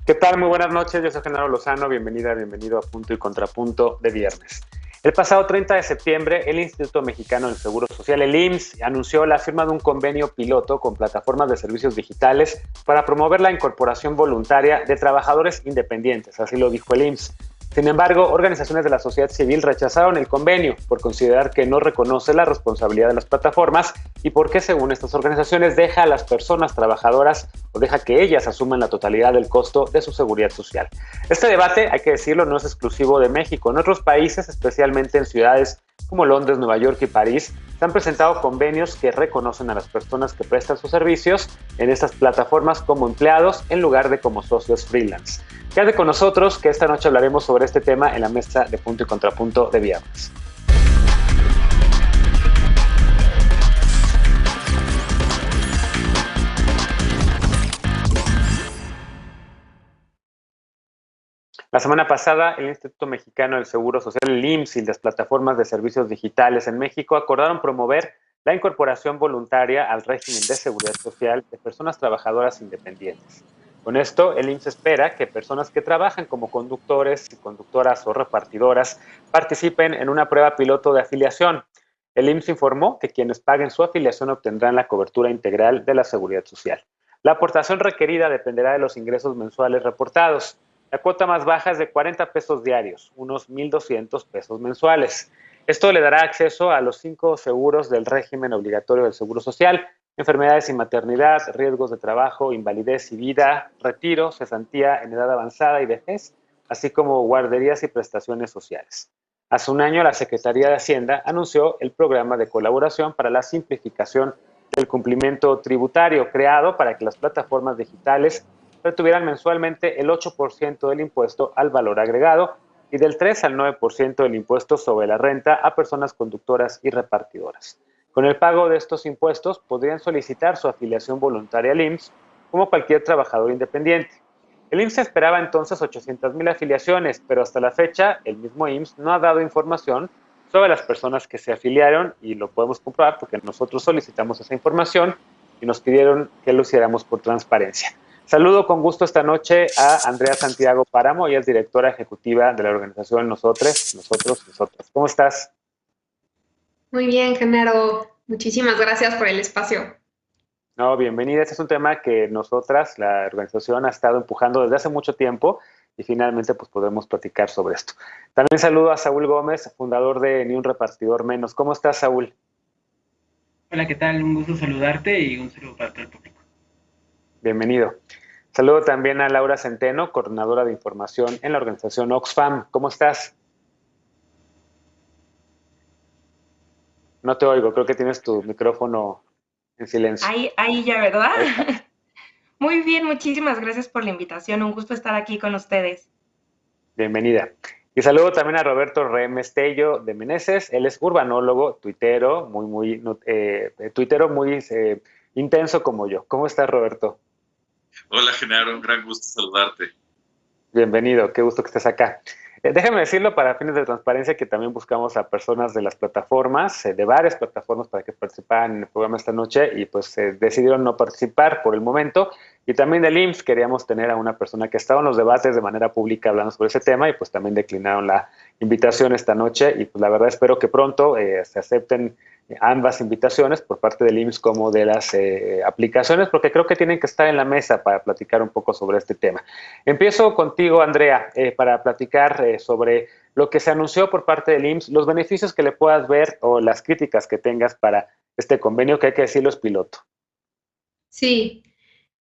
¿Qué tal? Muy buenas noches, yo soy Genaro Lozano, bienvenido a Punto y Contrapunto de viernes. El pasado 30 de septiembre, el Instituto Mexicano del Seguro Social, el IMSS, anunció la firma de un convenio piloto con plataformas de servicios digitales para promover la incorporación voluntaria de trabajadores independientes, así lo dijo el IMSS. Sin embargo, organizaciones de la sociedad civil rechazaron el convenio por considerar que no reconoce la responsabilidad de las plataformas y porque, según estas organizaciones, deja a las personas trabajadoras o deja que ellas asuman la totalidad del costo de su seguridad social. Este debate, hay que decirlo, no es exclusivo de México. En otros países, especialmente en ciudades como Londres, Nueva York y París, se han presentado convenios que reconocen a las personas que prestan sus servicios en estas plataformas como empleados en lugar de como socios freelance. Quédate con nosotros que esta noche hablaremos sobre este tema en la mesa de Punto y Contrapunto de viernes. La semana pasada, el Instituto Mexicano del Seguro Social, el IMSS, y las plataformas de servicios digitales en México acordaron promover la incorporación voluntaria al régimen de seguridad social de personas trabajadoras independientes. Con esto, el IMSS espera que personas que trabajan como conductores, conductoras o repartidoras participen en una prueba piloto de afiliación. El IMSS informó que quienes paguen su afiliación obtendrán la cobertura integral de la seguridad social. La aportación requerida dependerá de los ingresos mensuales reportados. La cuota más baja es de 40 pesos diarios, unos 1,200 pesos mensuales. Esto le dará acceso a los 5 seguros del régimen obligatorio del Seguro Social: enfermedades y maternidad, riesgos de trabajo, invalidez y vida, retiro, cesantía en edad avanzada y vejez, así como guarderías y prestaciones sociales. Hace un año, la Secretaría de Hacienda anunció el programa de colaboración para la simplificación del cumplimiento tributario, creado para que las plataformas digitales retuvieran mensualmente el 8% del impuesto al valor agregado y del 3 al 9% del impuesto sobre la renta a personas conductoras y repartidoras. Con el pago de estos impuestos podrían solicitar su afiliación voluntaria al IMSS como cualquier trabajador independiente. El IMSS esperaba entonces 800,000 afiliaciones, pero hasta la fecha el mismo IMSS no ha dado información sobre las personas que se afiliaron, y lo podemos comprobar porque nosotros solicitamos esa información y nos pidieron que lo hiciéramos por transparencia. Saludo con gusto esta noche a Andrea Santiago Páramo, ella es directora ejecutiva de la organización Nosotras. ¿Cómo estás? Muy bien, Genaro. Muchísimas gracias por el espacio. No, bienvenida. Este es un tema que nosotras, la organización, ha estado empujando desde hace mucho tiempo y finalmente pues podemos platicar sobre esto. También saludo a Saúl Gómez, fundador de Ni un repartidor menos. ¿Cómo estás, Saúl? Hola, ¿qué tal? Un gusto saludarte y un saludo para todo el público. Bienvenido. Saludo también a Laura Centeno, coordinadora de información en la organización Oxfam. ¿Cómo estás? No te oigo, creo que tienes tu micrófono en silencio. Ahí ya, ¿verdad? Ahí está. Muy bien, muchísimas gracias por la invitación. Un gusto estar aquí con ustedes. Bienvenida. Y saludo también a Roberto Remestello de Meneses. Él es urbanólogo, tuitero muy intenso como yo. ¿Cómo estás, Roberto? Hola, Genaro, un gran gusto saludarte. Bienvenido, qué gusto que estés acá. Déjame decirlo para fines de transparencia que también buscamos a personas de las plataformas, de varias plataformas, para que participaran en el programa esta noche y pues decidieron no participar por el momento. Y también del IMSS queríamos tener a una persona que ha estado en los debates de manera pública hablando sobre ese tema y pues también declinaron la invitación esta noche y pues la verdad espero que pronto se acepten ambas invitaciones por parte del IMSS como de las aplicaciones, porque creo que tienen que estar en la mesa para platicar un poco sobre este tema. Empiezo contigo, Andrea, para platicar sobre lo que se anunció por parte del IMSS, los beneficios que le puedas ver o las críticas que tengas para este convenio, que hay que decirlo es piloto. Sí,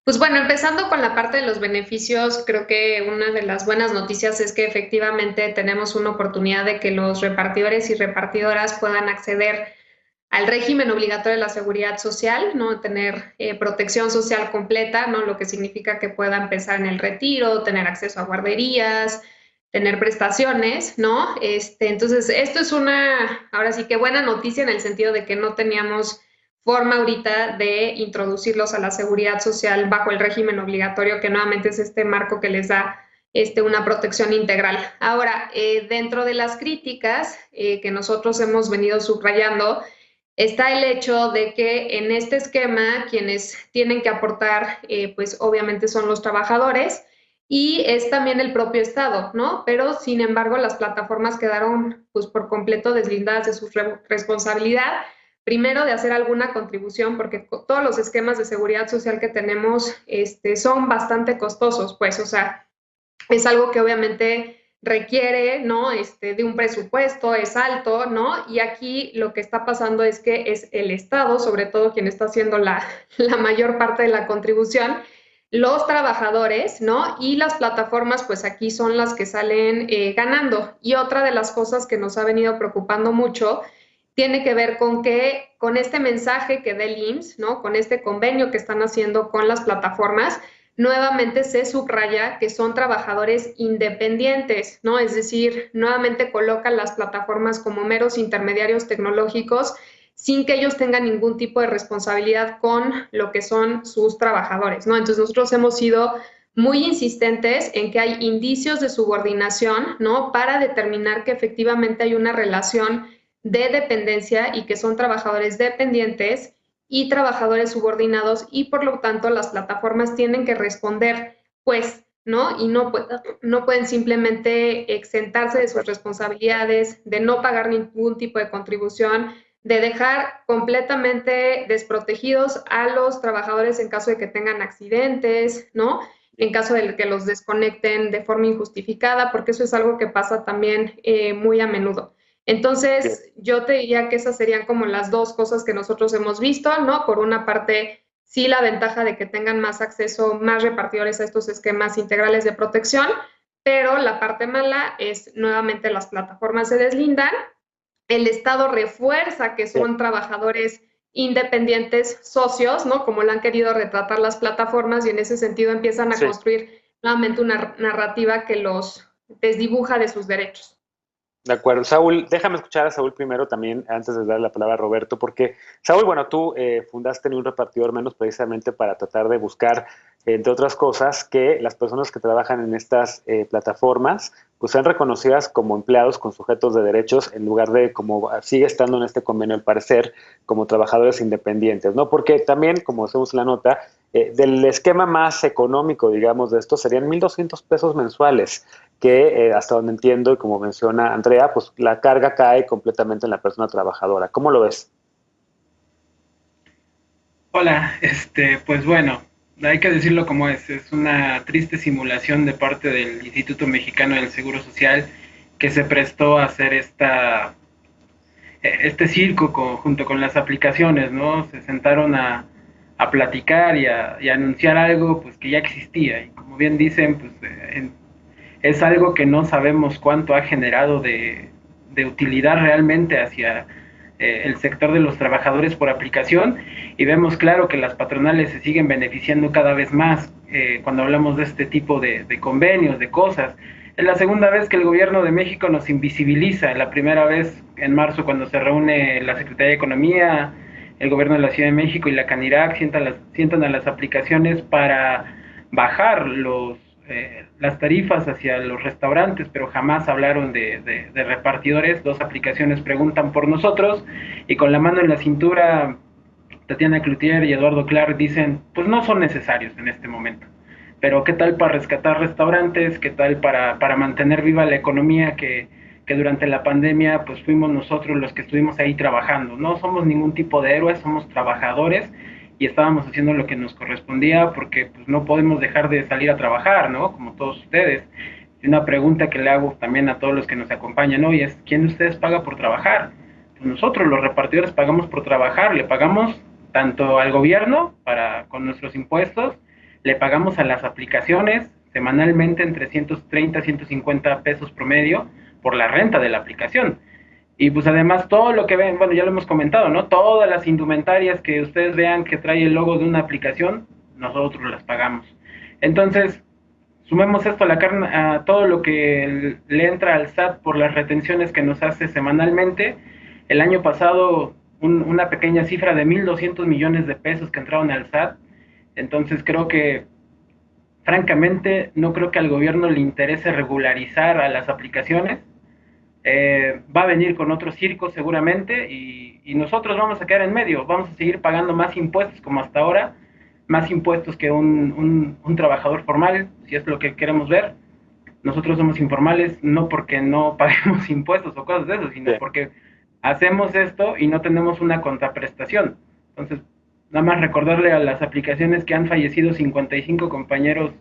pues bueno, empezando con la parte de los beneficios, creo que una de las buenas noticias es que efectivamente tenemos una oportunidad de que los repartidores y repartidoras puedan acceder al régimen obligatorio de la seguridad social, ¿no? Tener protección social completa, ¿no? Lo que significa que pueda empezar en el retiro, tener acceso a guarderías, tener prestaciones, ¿no? Entonces, esto es ahora sí que buena noticia en el sentido de que no teníamos forma ahorita de introducirlos a la seguridad social bajo el régimen obligatorio, que nuevamente es este marco que les da una protección integral. Ahora, dentro de las críticas que nosotros hemos venido subrayando, está el hecho de que en este esquema quienes tienen que aportar, pues obviamente son los trabajadores, y es también el propio Estado, ¿no? Pero, sin embargo, las plataformas quedaron pues por completo deslindadas de su responsabilidad, primero de hacer alguna contribución, porque todos los esquemas de seguridad social que tenemos son bastante costosos, pues, o sea, es algo que obviamente requiere, ¿no? De un presupuesto, es alto, ¿no? Y aquí lo que está pasando es que es el Estado, sobre todo quien está haciendo la mayor parte de la contribución, los trabajadores, ¿no? Y las plataformas, pues aquí son las que salen ganando. Y otra de las cosas que nos ha venido preocupando mucho tiene que ver con que con este mensaje que da el IMSS, ¿no? Con este convenio que están haciendo con las plataformas, nuevamente se subraya que son trabajadores independientes, ¿no? Es decir, nuevamente colocan las plataformas como meros intermediarios tecnológicos sin que ellos tengan ningún tipo de responsabilidad con lo que son sus trabajadores, ¿no? Entonces nosotros hemos sido muy insistentes en que hay indicios de subordinación, ¿no? Para determinar que efectivamente hay una relación de dependencia y que son trabajadores dependientes y trabajadores subordinados y por lo tanto las plataformas tienen que responder, pues, ¿no? Y no pueden simplemente exentarse de sus responsabilidades, de no pagar ningún tipo de contribución, de dejar completamente desprotegidos a los trabajadores en caso de que tengan accidentes, ¿no? En caso de que los desconecten de forma injustificada, porque eso es algo que pasa también muy a menudo. Entonces, yo te diría que esas serían como las dos cosas que nosotros hemos visto, ¿no? Por una parte, sí la ventaja de que tengan más acceso, más repartidores a estos esquemas integrales de protección, pero la parte mala es nuevamente las plataformas se deslindan, el Estado refuerza que son trabajadores independientes socios, ¿no? Como lo han querido retratar las plataformas y en ese sentido empiezan a construir nuevamente una narrativa que los desdibuja de sus derechos. De acuerdo. Saúl, déjame escuchar a Saúl primero también, antes de darle la palabra a Roberto, porque Saúl, bueno, tú fundaste Ni un repartidor menos precisamente para tratar de buscar, entre otras cosas, que las personas que trabajan en estas plataformas pues sean reconocidas como empleados con sujetos de derechos en lugar de, como sigue estando en este convenio al parecer, como trabajadores independientes, ¿no? Porque también, como hacemos en la nota, del esquema más económico, digamos, de esto serían 1,200 pesos mensuales, que hasta donde entiendo y como menciona Andrea, pues la carga cae completamente en la persona trabajadora. ¿Cómo lo ves? Hola, pues bueno, hay que decirlo como es una triste simulación de parte del Instituto Mexicano del Seguro Social que se prestó a hacer este circo junto con las aplicaciones, ¿no? Se sentaron a platicar y a anunciar algo pues que ya existía y como bien dicen, pues es algo que no sabemos cuánto ha generado de utilidad realmente hacia el sector de los trabajadores por aplicación y vemos claro que las patronales se siguen beneficiando cada vez más cuando hablamos de este tipo de convenios, de cosas. Es la segunda vez que el gobierno de México nos invisibiliza, la primera vez en marzo cuando se reúne la Secretaría de Economía, el gobierno de la Ciudad de México y la Canirac sientan a las aplicaciones para bajar las tarifas hacia los restaurantes, pero jamás hablaron de repartidores. Dos aplicaciones preguntan por nosotros y con la mano en la cintura Tatiana Cloutier y Eduardo Clark dicen, pues no son necesarios en este momento. Pero ¿qué tal para rescatar restaurantes? ¿Qué tal para mantener viva la economía que durante la pandemia pues fuimos nosotros los que estuvimos ahí trabajando? No somos ningún tipo de héroes, somos trabajadores y estábamos haciendo lo que nos correspondía porque pues no podemos dejar de salir a trabajar, ¿no? Como todos ustedes. Y una pregunta que le hago también a todos los que nos acompañan hoy es, ¿quién de ustedes paga por trabajar? Pues nosotros, los repartidores, pagamos por trabajar, le pagamos tanto al gobierno con nuestros impuestos, le pagamos a las aplicaciones semanalmente entre 130 y 150 pesos promedio por la renta de la aplicación. Y pues además todo lo que ven, bueno, ya lo hemos comentado, ¿no? Todas las indumentarias que ustedes vean que trae el logo de una aplicación, nosotros las pagamos. Entonces, sumemos esto a todo lo que le entra al SAT por las retenciones que nos hace semanalmente. El año pasado, una pequeña cifra de 1,200 millones de pesos que entraron al SAT. Entonces, creo que, francamente, no creo que al gobierno le interese regularizar a las aplicaciones. Va a venir con otro circo seguramente y nosotros vamos a quedar en medio, vamos a seguir pagando más impuestos como hasta ahora, más impuestos que un trabajador formal, si es lo que queremos ver. Nosotros somos informales no porque no paguemos impuestos o cosas de eso, sino porque hacemos esto y no tenemos una contraprestación. Entonces, nada más recordarle a las aplicaciones que han fallecido 55 compañeros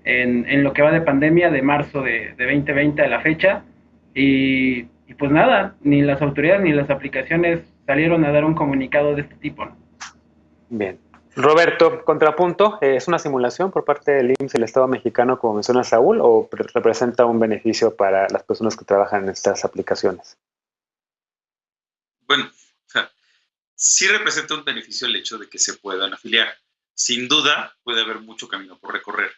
en lo que va de pandemia, de marzo de 2020 a la fecha, y pues nada, ni las autoridades ni las aplicaciones salieron a dar un comunicado de este tipo, ¿no? Bien. Roberto, contrapunto, ¿es una simulación por parte del IMSS y el Estado mexicano, como menciona Saúl, o representa un beneficio para las personas que trabajan en estas aplicaciones? Bueno, o sea, sí representa un beneficio el hecho de que se puedan afiliar. Sin duda, puede haber mucho camino por recorrer.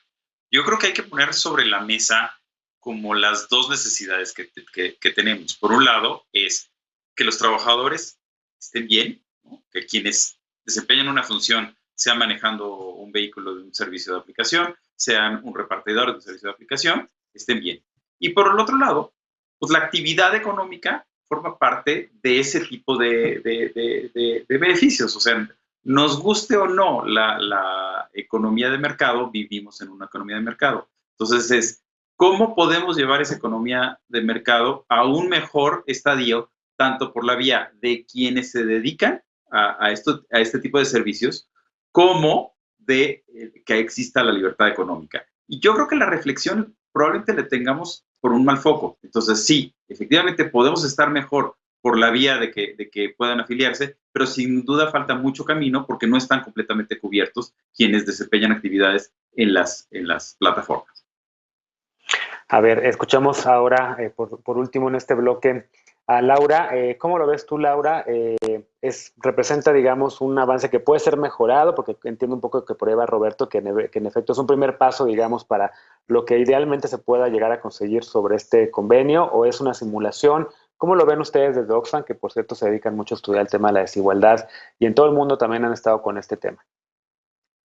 Yo creo que hay que poner sobre la mesa como las dos necesidades que tenemos. Por un lado, es que los trabajadores estén bien, ¿no? Que quienes desempeñan una función, sea manejando un vehículo de un servicio de aplicación, sean un repartidor de un servicio de aplicación, estén bien. Y por el otro lado, pues la actividad económica forma parte de ese tipo de beneficios. O sea, nos guste o no la economía de mercado, vivimos en una economía de mercado. Entonces es, ¿cómo podemos llevar esa economía de mercado a un mejor estadio, tanto por la vía de quienes se dedican a este tipo de servicios, como de que exista la libertad económica? Y yo creo que la reflexión probablemente la tengamos por un mal foco. Entonces, sí, efectivamente podemos estar mejor por la vía de que puedan afiliarse, pero sin duda falta mucho camino porque no están completamente cubiertos quienes desempeñan actividades en las plataformas. A ver, escuchamos ahora, por último en este bloque, a Laura. ¿Cómo lo ves tú, Laura? Representa, digamos, un avance que puede ser mejorado, porque entiendo un poco que prueba Roberto, que en efecto es un primer paso, digamos, para lo que idealmente se pueda llegar a conseguir sobre este convenio, o es una simulación. ¿Cómo lo ven ustedes desde Oxfam, que por cierto se dedican mucho a estudiar el tema de la desigualdad, y en todo el mundo también han estado con este tema?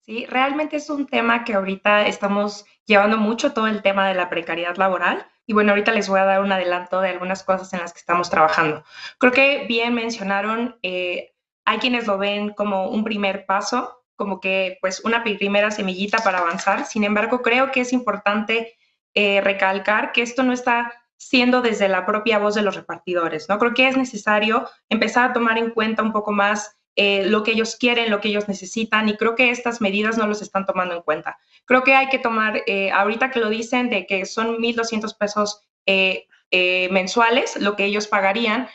Sí, realmente es un tema que ahorita estamos llevando mucho, todo el tema de la precariedad laboral. Y bueno, ahorita les voy a dar un adelanto de algunas cosas en las que estamos trabajando. Creo que bien mencionaron, hay quienes lo ven como un primer paso, como que pues una primera semillita para avanzar. Sin embargo, creo que es importante recalcar que esto no está siendo desde la propia voz de los repartidores, ¿no? Creo que es necesario empezar a tomar en cuenta un poco más lo que ellos quieren, lo que ellos necesitan, y creo que estas medidas no los están tomando en cuenta. Creo que hay que tomar, ahorita que lo dicen, de que son 1,200 pesos mensuales, lo que ellos pagarían.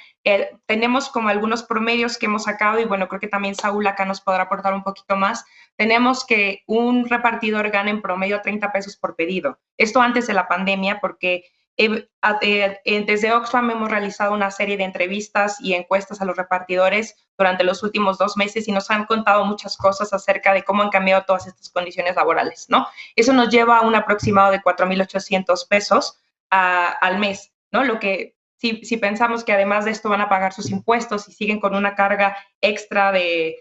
Tenemos como algunos promedios que hemos sacado, y bueno, creo que también Saúl acá nos podrá aportar un poquito más. Tenemos que un repartidor gana en promedio 30 pesos por pedido. Esto antes de la pandemia, porque desde Oxfam hemos realizado una serie de entrevistas y encuestas a los repartidores durante los últimos 2 meses y nos han contado muchas cosas acerca de cómo han cambiado todas estas condiciones laborales, ¿no? Eso nos lleva a un aproximado de 4,800 pesos al mes, ¿no? Lo que, si pensamos que además de esto van a pagar sus impuestos y siguen con una carga extra de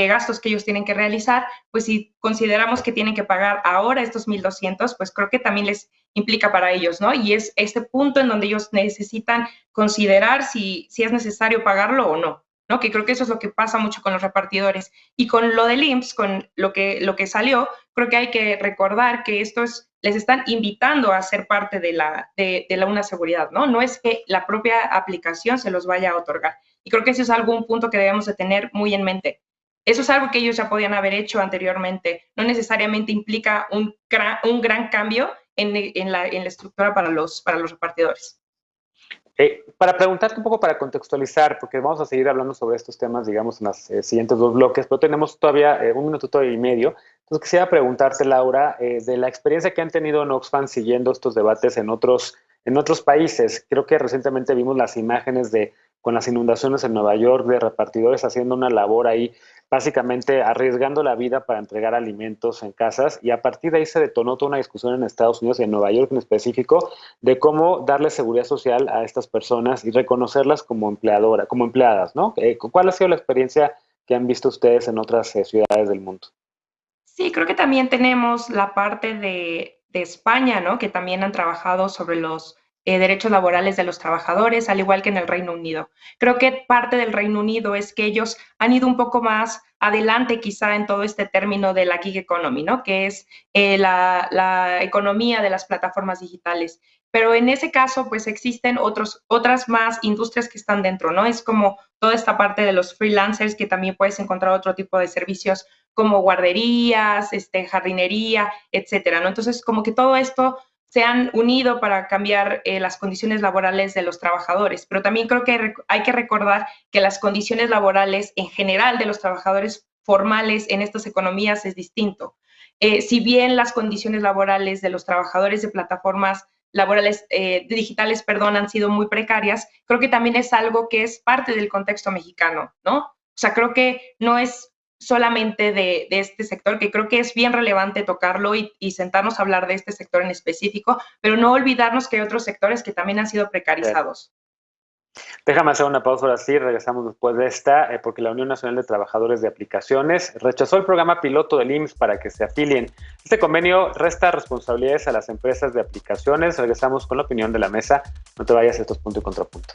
gastos que ellos tienen que realizar, pues si consideramos que tienen que pagar ahora estos 1,200, pues creo que también les implica para ellos, ¿no? Y es este punto en donde ellos necesitan considerar si es necesario pagarlo o no, ¿no? Que creo que eso es lo que pasa mucho con los repartidores. Y con lo del IMSS, con lo que salió, creo que hay que recordar que les están invitando a ser parte de una seguridad, ¿no? No es que la propia aplicación se los vaya a otorgar. Y creo que ese es un punto que debemos de tener muy en mente. Eso es algo que ellos ya podían haber hecho anteriormente. No necesariamente implica un gran cambio en la estructura para los repartidores. Para preguntarte un poco, para contextualizar, porque vamos a seguir hablando sobre estos temas, digamos, en los siguientes 2 bloques, pero tenemos todavía 1 minuto y medio. Entonces quisiera preguntarte, Laura, de la experiencia que han tenido en Oxfam siguiendo estos debates en otros países. Creo que recientemente vimos las imágenes con las inundaciones en Nueva York, de repartidores haciendo una labor ahí, básicamente arriesgando la vida para entregar alimentos en casas, y a partir de ahí se detonó toda una discusión en Estados Unidos, en Nueva York en específico, de cómo darle seguridad social a estas personas y reconocerlas como empleadas, ¿no? ¿Cuál ha sido la experiencia que han visto ustedes en otras ciudades del mundo? Sí, creo que también tenemos la parte de España, ¿no? Que también han trabajado sobre los derechos laborales de los trabajadores, al igual que en el Reino Unido. Creo que parte del Reino Unido es que ellos han ido un poco más adelante quizá en todo este término de la gig economy, ¿no? Que es la economía de las plataformas digitales. Pero en ese caso, pues existen otras más industrias que están dentro, ¿no? Es como toda esta parte de los freelancers, que también puedes encontrar otro tipo de servicios como guarderías, jardinería, etcétera, ¿no? Entonces, como que todo esto se han unido para cambiar las condiciones laborales de los trabajadores, pero también creo que hay que recordar que las condiciones laborales en general de los trabajadores formales en estas economías es distinto. Si bien las condiciones laborales de los trabajadores de plataformas laborales digitales, han sido muy precarias, creo que también es algo que es parte del contexto mexicano, ¿no? O sea, creo que no es solamente de este sector, que creo que es bien relevante tocarlo y sentarnos a hablar de este sector en específico, pero no olvidarnos que hay otros sectores que también han sido precarizados. Déjame hacer una pausa ahora sí, regresamos después de esta, porque la Unión Nacional de Trabajadores de Aplicaciones rechazó el programa piloto del IMSS para que se afilien. Este convenio resta responsabilidades a las empresas de aplicaciones. Regresamos con la opinión de la mesa. No te vayas, esto es Punto y Contrapunto.